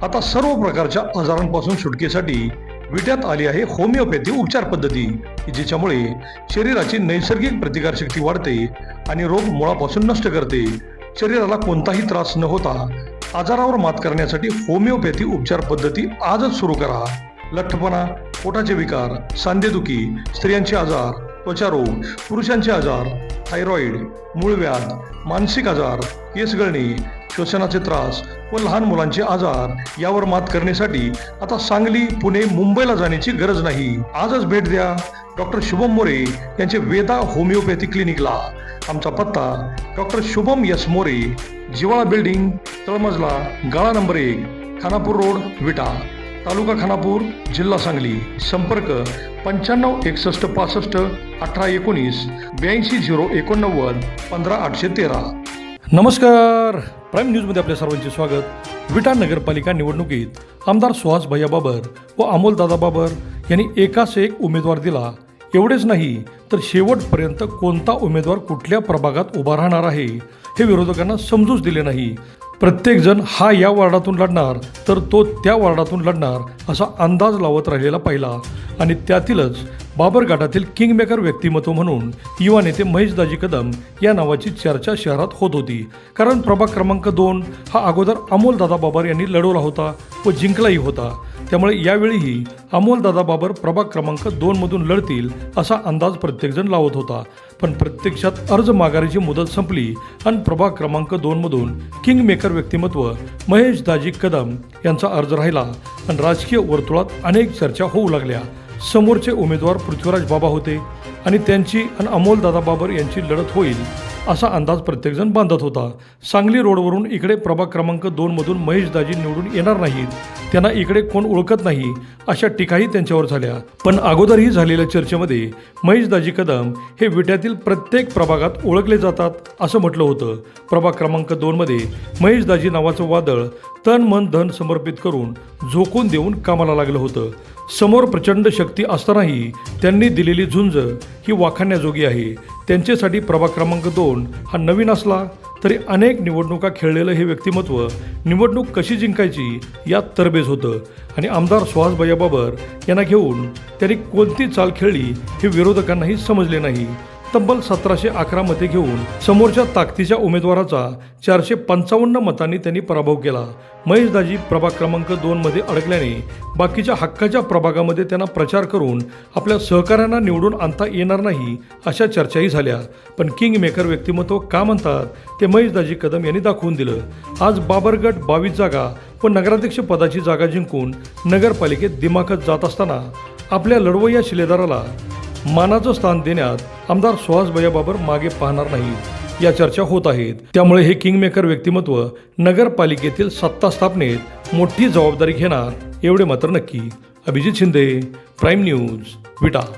आता सर्व प्रकारच्या आजारांपासून सुटकेसाठी विट्यात आली आहे होमिओपॅथी उपचार पद्धती, जिच्यामुळे शरीराची नैसर्गिक प्रतिकारशक्ती वाढते आणि रोग मुळापासून नष्ट करते. शरीराला कोणताही त्रास न होता आजारावर मात करण्यासाठी होमिओपॅथी उपचार पद्धती आजच सुरू करा. लठ्ठपणा, पोटाचे विकार, सांधेदुखी, स्त्रियांचे आजार, त्वचारोग, पुरुषांचे आजार, थायरॉइड, मूळव्याध, मानसिक आजार, केस गळणे, श्वसनाचे त्रास व लहान मुलांचे आजार यावर मात करण्यासाठी आता सांगली, पुणे, मुंबईला जाण्याची गरज नाही. आजच भेट द्या डॉक्टर शुभम मोरे यांचे वेदा होमिओपॅथी क्लिनिकला. आमचा पत्ता डॉक्टर शुभम एस मोरे, जिवाळा बिल्डिंग, तळमजला, गाळा नंबर 1, खानापूर रोड, विटा, तालुका खानापूर, जिल्हा सांगली. संपर्क 95 61 65 18 19 82 089 15 813. नमस्कार, प्राईम न्यूजमध्ये आपल्या सर्वांचे स्वागत. विटा नगरपालिका निवडणुकीत आमदार सुहास भैया बाबर व अमोलदादा बाबर यांनी एकास एक उमेदवार दिला. एवढेच नाही तर शेवटपर्यंत कोणता उमेदवार कुठल्या प्रभागात उभा राहणार आहे हे विरोधकांना समजूच दिले नाही. प्रत्येकजण हा या वॉर्डातून लढणार तर तो त्या वॉर्डातून लढणार असा अंदाज लावत राहिलेला पाहिला. आणि त्यातीलच बाबरघाटातील किंगमेकर व्यक्तिमत्व म्हणून युवा नेते महेशदाजी कदम या नावाची चर्चा शहरात होत होती. कारण प्रभाग क्रमांक 2 हा अगोदर अमोलदादा बाबर यांनी लढवला होता व जिंकलाही होता. त्यामुळे यावेळीही अमोलदादा बाबर प्रभाग क्रमांक 2 मधून लढतील असा अंदाज प्रत्येकजण लावत होता. पण प्रत्यक्षात अर्ज माघारीची मुदत संपली आणि प्रभाग क्रमांक 2 मधून किंगमेकर व्यक्तिमत्व महेशदाजी कदम यांचा अर्ज राहिला आणि राजकीय वर्तुळात अनेक चर्चा होऊ लागल्या. समोरचे उमेदवार पृथ्वीराज बाबा होते आणि त्यांची आणि अमोलदादा बाबर यांची लढत होईल असा अंदाज प्रत्येकजण बांधत होता. सांगली रोडवरून इकडे प्रभाग क्रमांक 2 मधून महेशदाजी निवडून येणार नाहीत, त्यांना इकडे कोण ओळखत नाही अशा टीकाही त्यांच्यावर झाल्या. पण अगोदरही झालेल्या चर्चेमध्ये महेशदाजी कदम हे विट्यातील प्रत्येक प्रभागात ओळखले जातात असं म्हटलं होतं. प्रभाग क्रमांक 2 मध्ये महेशदाजी नावाचं वादळ तन मन धन समर्पित करून झोकून देऊन कामाला लागलं होतं. समोर प्रचंड शक्ती असतानाही त्यांनी दिलेली झुंज ही वाखाणण्याजोगी आहे. त्यांच्यासाठी प्रभाग क्रमांक 2 हा नवीन असला तरी अनेक निवडणुका खेळलेलं हे व्यक्तिमत्व निवडणूक कशी जिंकायची यात तरबेज होतं. आणि आमदार सुहास भैया बाबर यांना घेऊन त्यांनी कोणती चाल खेळली हे विरोधकांनाही समजले नाही. तब्बल 1711 मते घेऊन समोरच्या ताकदीच्या उमेदवाराचा 455 मतांनी त्यांनी पराभव केला. महेशदाजी प्रभाग क्रमांक 2 मध्ये अडकल्याने बाकीच्या हक्काच्या प्रभागामध्ये त्यांना प्रचार करून आपल्या सहकाऱ्यांना निवडून आणता येणार नाही अशा चर्चाही झाल्या. पण किंगमेकर व्यक्तिमत्व का म्हणतात ते महेशदाजी कदम यांनी दाखवून दिलं. आज बाबरगट 22 जागा व नगराध्यक्ष पदाची जागा जिंकून नगरपालिकेत दिमाखत जात असताना आपल्या लढवय्या शिलेदाराला मानाचं स्थान देण्यात आमदार सुहास भैया बाबर मागे पाहणार नाही या चर्चा होत आहेत. त्यामुळे हे किंगमेकर व्यक्तिमत्व नगरपालिकेतील सत्ता स्थापनेत मोठी जबाबदारी घेणार एवढे मात्र नक्की. अभिजित शिंदे, प्राईम न्यूज, विटा.